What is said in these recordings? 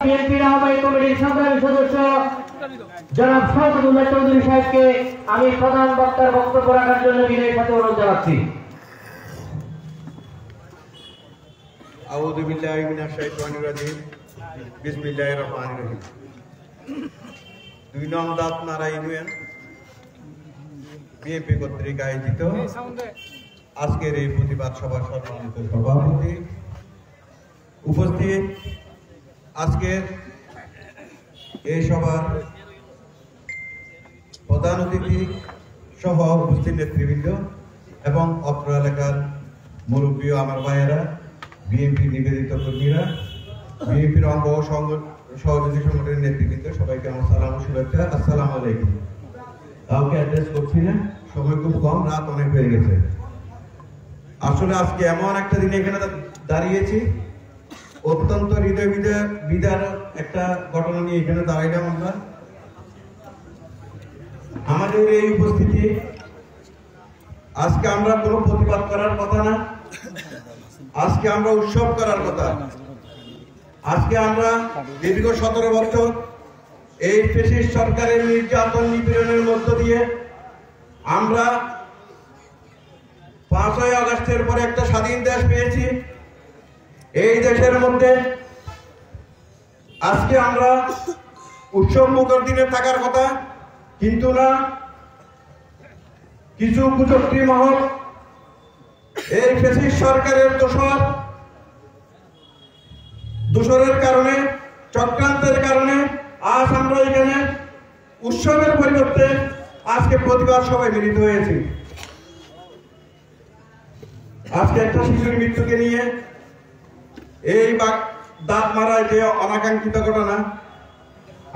বিএনপির আহ্বায়ক কমিটির সংগ্রামী সদস্য জনাব শওকতুল্লাহ চৌধুরী সাহেবকে আমি প্রধান বক্তার বক্তব্য রাখার জন্য বিনয়ের সাথে অনুরোধ জানাচ্ছি। আউযু বিল্লাহি মিনাশ শাইতানির রাজিম। বিসমিল্লাহির রহমানির রহিম। 2 নং দাঁতমারা ইউনিয়ন বিএনপি কর্তৃক আয়োজিত আজকের এই প্রতিবাদ সভার সম্মানিত সভাপতি উপস্থিত, আজকের এই সভার প্রধান অতিথি সহ উপস্থিত নেতৃবৃন্দ এবং অত্র এলাকার মুরব্বী আমার ভাইয়েরা, বিএনপি নিবেদিত কর্মীরা, বিএনপির অঙ্গ সহযোগী সংগঠনের নেতৃবৃন্দ, সবাইকে আমার সালাম ও শুভেচ্ছা। আসসালামু আলাইকুম। কাউকে অ্যাড্রেস করছি না, সময় খুব কম, রাত অনেক হয়ে গেছে। আসলে আজকে এমন একটা দিনে এখানে দাঁড়িয়েছি, অত্যন্ত হৃদয় বিদার একটা ঘটনা নিয়ে এখানে দাঁড়াইলাম আমরা। আমাদের এই উপস্থিতি আজকে আমরা কোনো প্রতিবাদ করার কথা না, আজকে আমরা উৎসব করার কথা। আজকে আমরা দীর্ঘ 17 বছর এই ফ্যাসিস্ট সরকারের নির্যাতন নিপীড়নের মধ্য দিয়ে আমরা 5ই আগস্টের পরে একটা স্বাধীন দেশ পেয়েছি। এই দেশের মধ্যে আজকে আমরা উৎসব মুখর দিনে থাকার কথা, কিন্তু না, কিছু কুচক্রী মহল এই ফ্যাসিস্ট সরকারের দোষরের কারণে, চক্রান্তের কারণে আজ আমরা এখানে উৎসবের পরিবর্তে আজকে প্রতিবাদ সভায় মিলিত হয়েছি। আজকে একটা শিশুর মৃত্যুকে নিয়ে এই দাঁতমারায় যে অনাকাঙ্ক্ষিত ঘটনা,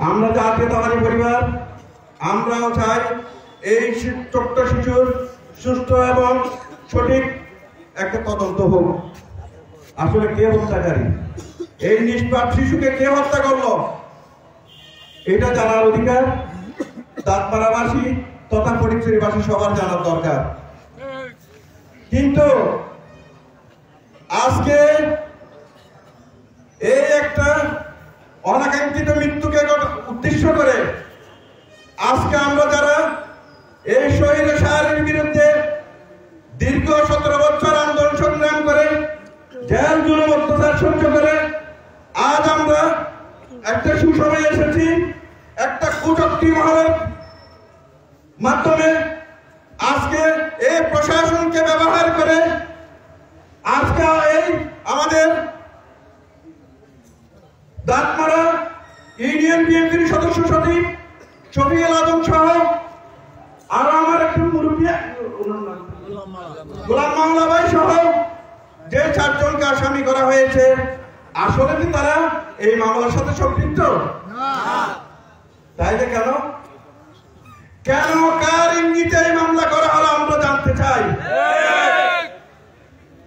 আমরা জাতীয়তাবাদী পরিবার, আমরাও চাই এই ছোট্ট শিশুর সুষ্ঠু এবং সঠিক একটা তদন্ত হোক। আসলে কে হত্যাকারী, এই নিষ্পাপ শিশুকে কে হত্যা করলো, এটা জানার অধিকার দাঁতমারাবাসী তথা ফটিকছড়িবাসী সবার জানার দরকার। কিন্তু আজকে এই একটা অনাকাঙ্ক্ষিত মৃত্যুকে উদ্দেশ্য করে আজকে আমরা যারা এই স্বৈরাচারের বিরুদ্ধে দীর্ঘ 17 বছর আন্দোলন সংগ্রাম করে জেল জুলুম অত্যাচার সহ্য করে আজ আমরা একটা সুসময়ে এসেছি, একটা কুচক্রী মহলের মাধ্যমে আজকে এই প্রশাসনকে ব্যবহার করে আজকে এই আমাদের দাঁতমারা ইউনিয়ন বিএনপির সদস্য সচিব শফিউল আজম সহ আর আমার একটু মুরব্বী গোলাম মাওলা ভাই সহ যে 4 জনকে আসামি করা হয়েছে, আসলে কি তারা এই মামলার সাথে সম্পৃক্ত? তাইলে কেন কার ইঙ্গিতে এই মামলা করা হলো আমরা জানতে চাই।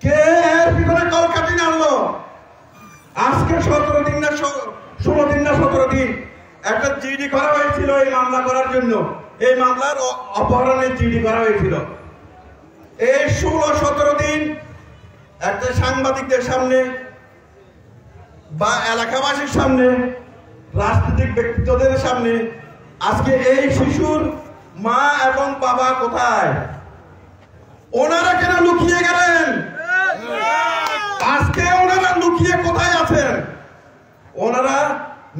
কে এর ভিতরে কলকাঠি নাড়লো? আজকে 17 দিন না 17 দিন একটা জিডি করা হয়েছিল এই মামলা করার জন্য, এই মামলার অপহরণের জিডি করা হয়েছিল। এই 16-17 দিন একটা সাংবাদিকদের সামনে বা এলাকাবাসীর সামনে, রাজনৈতিক ব্যক্তিত্বদের সামনে আজকে এই শিশুর মা এবং বাবা কোথায়? ওনারা কেন লুকিয়ে গেলেন? আজকে ওনারা লুকিয়ে কোথায় আছেন? ওনারা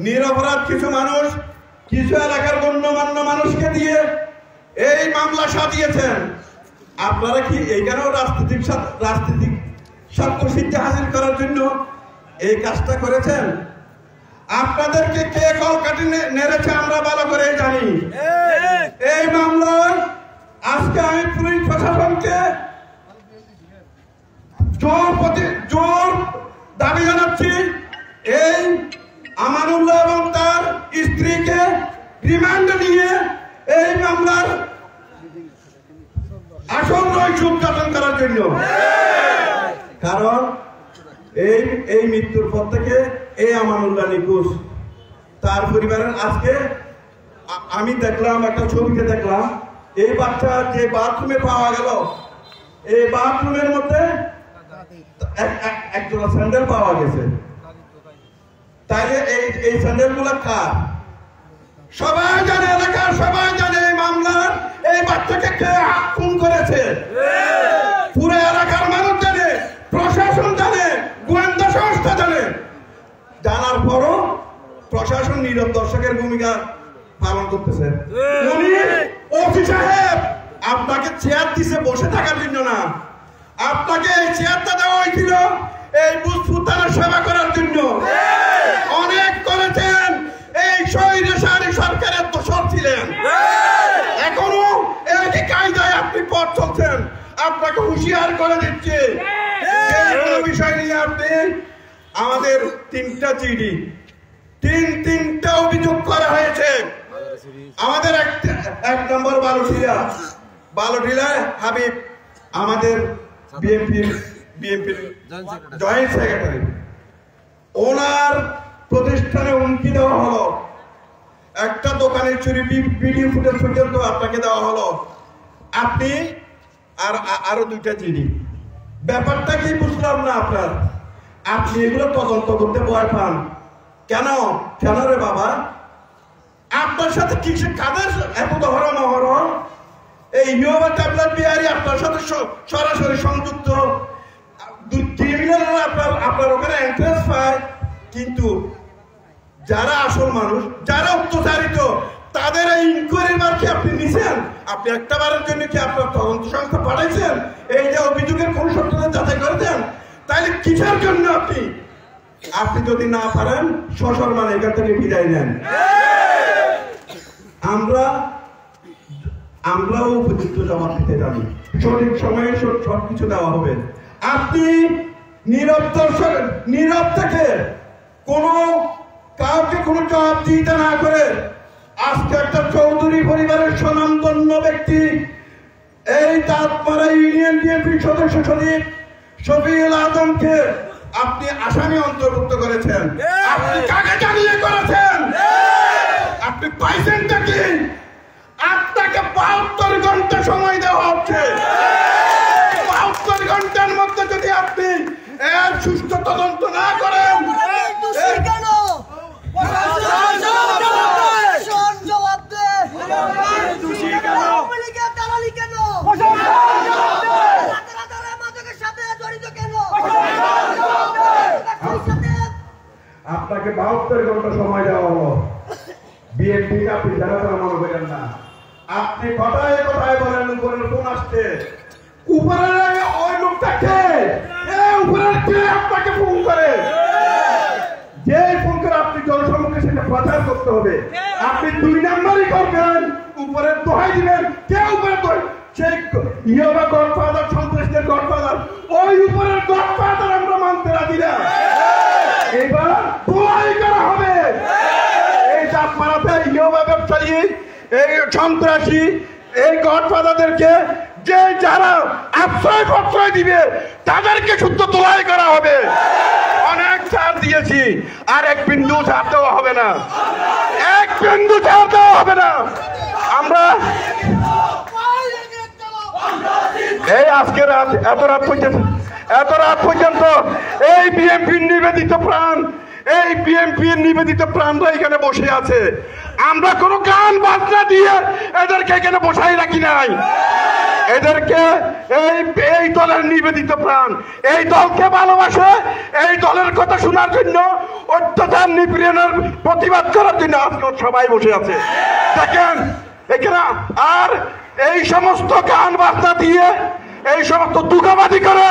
নিরপরাধ কিছু মানুষ, কিছু এলাকার গণ্যমান্য মানুষকে দিয়ে এই মামলা সাজিয়েছেন। আপনারা কি এইখানেও রাজনৈতিক স্বার্থসিদ্ধি হাসিল করার জন্য এই কাজটা করেছেন? আপনাদেরকে কে কলকাঠি নেড়েছে আমরা ভালো করে জানি। এই মামলায় আজকে আমি পুলিশ প্রশাসনকে জোর দাবি জানাচ্ছি, এই আমানুল্লাহ এবং তার স্ত্রীকে রিমান্ডে নিয়ে এই মামলার আসল রহস্য উদ্ঘাটন করার জন্য। কারণ এই মৃত্যুর পর থেকে এই আমানুল্লাহ নিখোঁজ, তার পরিবারের আজকে আমি দেখলাম একটা ছবিতে দেখলাম এই বাচ্চা যে বাথরুমে পাওয়া গেল, এই বাথরুমের মধ্যে একজোড়া স্যান্ডেল পাওয়া গেছে। তাইলে এই স্যান্ডেল গুলা কার? সবাই জানে, এলাকার সবাই জানে এই মামলার এই বাচ্চাকে কে খুন করেছে। পুরো এলাকার মানুষ জানে, প্রশাসন জানে, গোয়েন্দা সংস্থা জানে। জানার পরও প্রশাসন নীরব দর্শকের ভূমিকা পালন করতেছে। উনি ওসি সাহেব আপনাকে চেয়ার দিছে বসে থাকার জন্য না, আপনাকে এই চেয়ারটা দেওয়া হয়েছিল এই বুঝফুতানের সেবা করার জন্য। অনেক করেছেন, এই স্বৈরাচারী সরকারের দোষর ছিলেন, এখনো একই কায়দায় আপনি পথ চলছেন। আপনাকে হুঁশিয়ার করে দিচ্ছে বিষয় নিয়ে আপনি আমাদের 3টা জিডি, তিনটা অভিযোগ করা হয়েছে। আমাদের এক নম্বর বালুটিলা হাবিব আমাদের বিএনপির জয়েন্ট সেক্রেটারি, ওনার প্রতিষ্ঠানে হুমকি দেওয়া হলো, একটা দোকানের চুরি ভিডিও ফুটেজ পর্যন্ত আপনাকে দেওয়া হলো। আপনি আরো 2টা জিডি, ব্যাপারটা কি বুঝলাম না আপনার। আপনি এগুলো তদন্ত করতে ভয় পান কেন? কেন রে বাবা? আপনার সাথে কিসে কাদের এত ধরন অহরণ? এই ইউবা ট্যাবলেট বিহারি আপনার সাথে সরাসরি সংযুক্ত। ক্রিমিনালরা আপনার ওখানে এন্ট্রেন্স পায়, কিন্তু যারা আসল মানুষ, যারা অত্যাচারিত, তাদের এই ইনকোয়ারির বার কি আপনি নিছেন? আপনি একটা বারের জন্য কি আপনার তদন্ত সংস্থা পাঠাইছেন? এই যে অভিযোগের কোন সত্যতা যাচাই করেছেন? তাহলে কিসের জন্য আপনি যদি না পারেন সশর মানে এখান থেকে বিদায় নেন। আমরাও উপযুক্ত জবাব দিতে জানি, সঠিক সময়ে সবকিছু দেওয়া হবে। আপনি নীরব থেকে কাউকে কোনো জবাব দিতে না করে আজকে একটা চৌধুরী পরিবারের স্বনামধন্য ব্যক্তি, এই দাঁতমারা ইউনিয়ন বিএনপির সদস্য সচিব শফিউল আজমকে আপনি আসামি অন্তর্ভুক্ত করেছেন। আপনি কাকে জানিয়ে করেছেন? আপনি পাইছেনটা কি? আপনাকে 72 ঘন্টা সময় দেওয়া হচ্ছে। 72 ঘন্টার মধ্যে যদি আপনি এর সুস্থ তদন্ত না করেন, আপনাকে 72 ঘন্টা সময় দেওয়া হলো। বিএনপি আপনি যারা মনে করেন না, আপনি কথায় কথায় বলেন উপরের ফোন আসছে, উপরের ওই লোকটাকে উপরের কে আপনাকে ফোন করে? যে ফোন করে আপনি জনসম্মুখে সেটা প্রচার করতে হবে। আপনি 2 নাম্বারই করবেন, উপরের দোহাই দিবেন। কে উপরের দোহাই? সেই ইয়োবা গডফাদার, সন্ত্রাসীদের গডফাদার, ওই উপরের গডফাদার আমরা মানতে রাজি না। এবার দোহাই করা হবে। এই চাপমারাতে ইয়োবা ব্যবসায়ী, এই সন্ত্রাসী, এই গডফাদারদেরকে যারা আশ্রয় দিবে তাদেরকে শুদ্ধ দোহাই করা হবে। অনেক ছাড় দিয়েছি, আর 1 বিন্দু ছাড় দেওয়া হবে না, 1 বিন্দু ছাড় দেওয়া হবে না। আমরা এই আজকে রাত এত রাত পর্যন্ত এই বিএনপির নিবেদিত প্রাণরা এখানে বসে আছে। আমরা কোনো গান বাজনা দিয়ে এদেরকে এখানে বসাই রাখি নাই। এদেরকে এই দলের নিবেদিত প্রাণ, এই দলকে ভালোবাসে, এই দলের কথা শোনার জন্য, অত্যাচার নিপীড়নের প্রতিবাদ করার জন্য আজকে সবাই বসে আছে। দেখেন এখানে আর এই সমস্ত গান বাজনা দিয়ে, এই সমস্ত দুঃখবাদী করে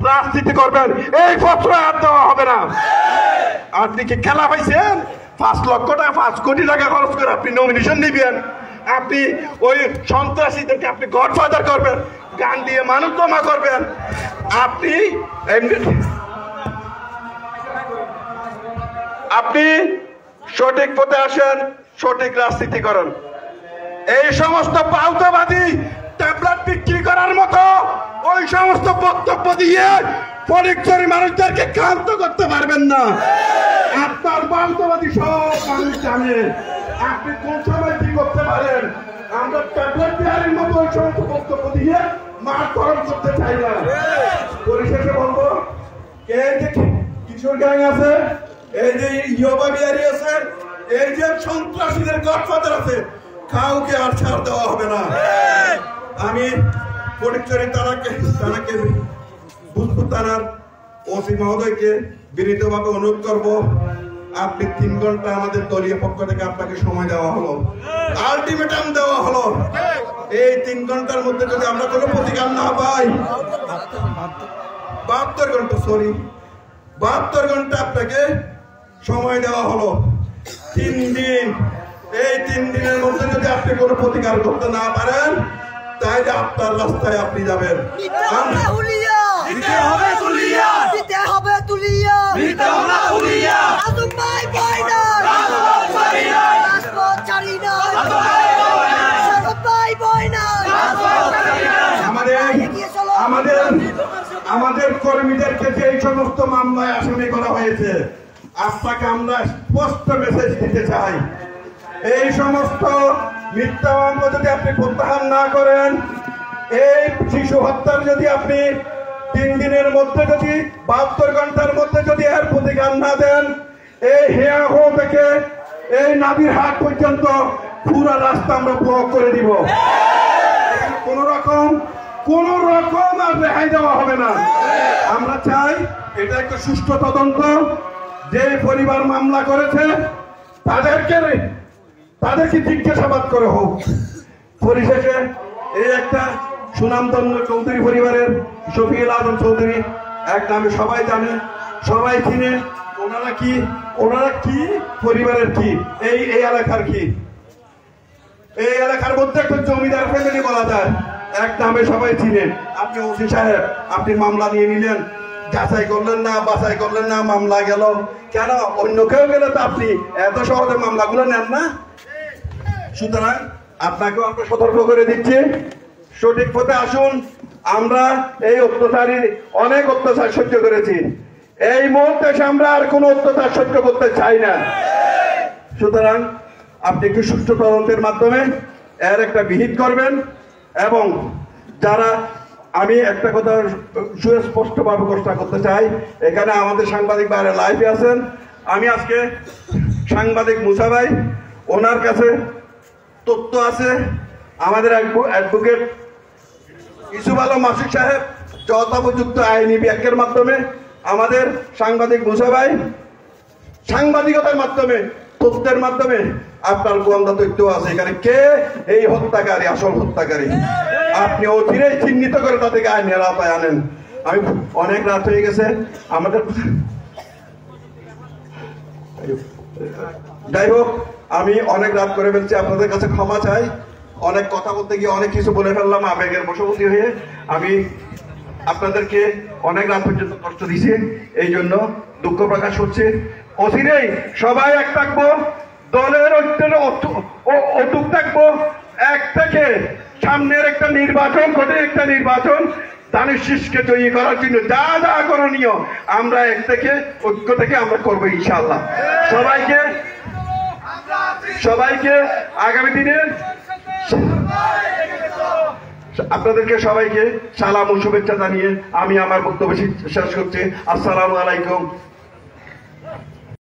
রাজনীতি করবেন, এই প্রশ্রয় আর দেওয়া হবে না। আপনি কি খেলা পাইছেন? 5 লক্ষ টাকা, 5 কোটি টাকা খরচ করে আপনি নমিনেশন নিবেন, আপনি ওই সন্ত্রাসীদেরকে আপনি গডফাদার করবেন, গান দিয়ে মানুষ জমা করবেন। আপনি সঠিক পথে আসেন, সঠিক রাজনীতি করেন। এই সমস্ত পাল্টাবাদী ট্যাবলেট বিক্রি করার মতো ওই সমস্ত বক্তব্য দিয়ে পরিচয় মানুষদেরকে ক্ষান্ত করতে পারবেন না। আপনার পাল্টাবাদী সব মানুষ জানে আপনি কোন সময় কি করতে পারেন। আমরা ট্যাবলেট বিহারের মতো ওই সমস্ত বক্তব্য দিয়ে মাঠ গরম করতে চাই না। পরিশেষে বলবো, এই যে কিশোর গ্যাং আছে, এই যে ইয়োবা বিহারি আছে, এই যে সন্ত্রাসীদের গডফাদার আছে, কাউকে আর ছাড় দেওয়া হবে না। আমি ফটিকছড়ি থানাকে ভূতপুর থানার ওসি মহোদয়কে বিনীতভাবে অনুরোধ করব, আপনি 3 ঘন্টা আমাদের দলীয় পক্ষ থেকে আপনাকে সময় দেওয়া হলো, আলটিমেটাম দেওয়া হলো। এই 3 ঘন্টার মধ্যে যদি আমরা কোনো প্রতিকার না পাই, 72 ঘন্টা আপনাকে সময় দেওয়া হলো, 3 দিন। এই 3 দিনের মধ্যে যদি আপনি কোনো প্রতিকার করতে না পারেন, তাহলে আপনার রাস্তায় আপনি যাবেন। আমাদের কর্মীদেরকে যে এই সমস্ত মামলায় আসামি করা হয়েছে, আপনাকে আমরা স্পষ্ট মেসেজ দিতে চাই, এই সমস্ত মিথ্যা মামলা যদি আপনি প্রত্যাহার না করেন, এই শিশু হত্যার যদি আপনি 3 দিনের মধ্যে যদি 72 ঘন্টার মধ্যে যদি এর প্রতিকার না দেন, এই হেয়াহো থেকে এই নাবির হাট পর্যন্ত পুরো রাস্তা আমরা ব্লক করে দিব। কোন রকম আর রেহাই দেওয়া হবে না। আমরা চাই এটা একটা সুষ্ঠু তদন্ত, যে পরিবার মামলা করেছে তাদেরকে জিজ্ঞাসাবাদ করে হোক। পরিশেষে এই একটা সুনামধন্য চৌধুরী পরিবারের শফিউল আজম চৌধুরী, এক নামে সবাই জানে, সবাই চিনে। ওনারা কি পরিবারের কি, এই এলাকার কি, এই এলাকার মধ্যে একটা জমিদার ফ্যামিলি বলা যায়, এক নামে সবাই চিনেন। আপনি ওসি সাহেব, আপনি মামলা নিয়ে নিলেন, যাচাই করলেন না, বাছাই করলেন না, মামলা গেল। কেন? অন্য কেউ গেলে তো আপনি এত সহজে মামলাগুলো নেন না। সুতরাং আপনাকেও আমরা সতর্ক করে দিচ্ছি, সঠিক পথে আসুন। আমরা এই অনেক অত্যাচার সহ্য করেছি, এই মুহূর্তে আমরা আর কোনো অত্যাচার সহ্য করতে চাই না। সুতরাং আপনি একটু সুষ্ঠু তদন্তের মাধ্যমে এর একটা বিহিত করবেন। এবং যারা, আমি একটা কথা সুস্পষ্টভাবে ঘোষণা করতে চাই, এখানে আমাদের সাংবাদিক ভাইরা লাইভে আছেন। আমি আজকে সাংবাদিক মুসা ভাই, ওনার কাছে তথ্য আছে, আমাদের অ্যাডভোকেট ইউসুফ আলম মাসুদ সাহেব যথোপযুক্ত আইনি ব্যাখ্যার মাধ্যমে, আমাদের সাংবাদিক মুসা ভাই সাংবাদিকতার মাধ্যমে, তথ্যের মাধ্যমে আপনার গোয়েন্দা তথ্য আছে এখানে কে এই হত্যাকারী, আসল হত্যাকারী। আপনি অধীরেই চিহ্নিত করে তাদেরকে আইনের আওতায় আনেন। আমি অনেক রাত হয়ে গেছে আমাদের, যাই হোক আমি অনেক রাত করে ফেলছি, আপনাদের কাছে ক্ষমা চাই। অনেক কথা বলতে গিয়ে অনেক কিছু বলে ফেললাম আবেগের বশবর্তী হয়ে। আমি আপনাদেরকে অনেক রাত পর্যন্ত কষ্ট দিছি, এই জন্য দুঃখ প্রকাশ করছি। অচিরেই সবাই এক থাকবো, দলের অটুট থাকবো, এক থেকে সামনের একটা নির্বাচন, কঠিন একটা নির্বাচন ধানের শীষকে জয়ী করার জন্য যা যা করণীয় আমরা এক থেকে ঐক্য থেকে আমরা করবো ইনশাআল্লাহ। সবাইকে আগামী দিনে আপনাদেরকে সবাইকে সালাম ও শুভেচ্ছা জানিয়ে আমি আমার বক্তব্য শেষ করছি। আসসালামু আলাইকুম।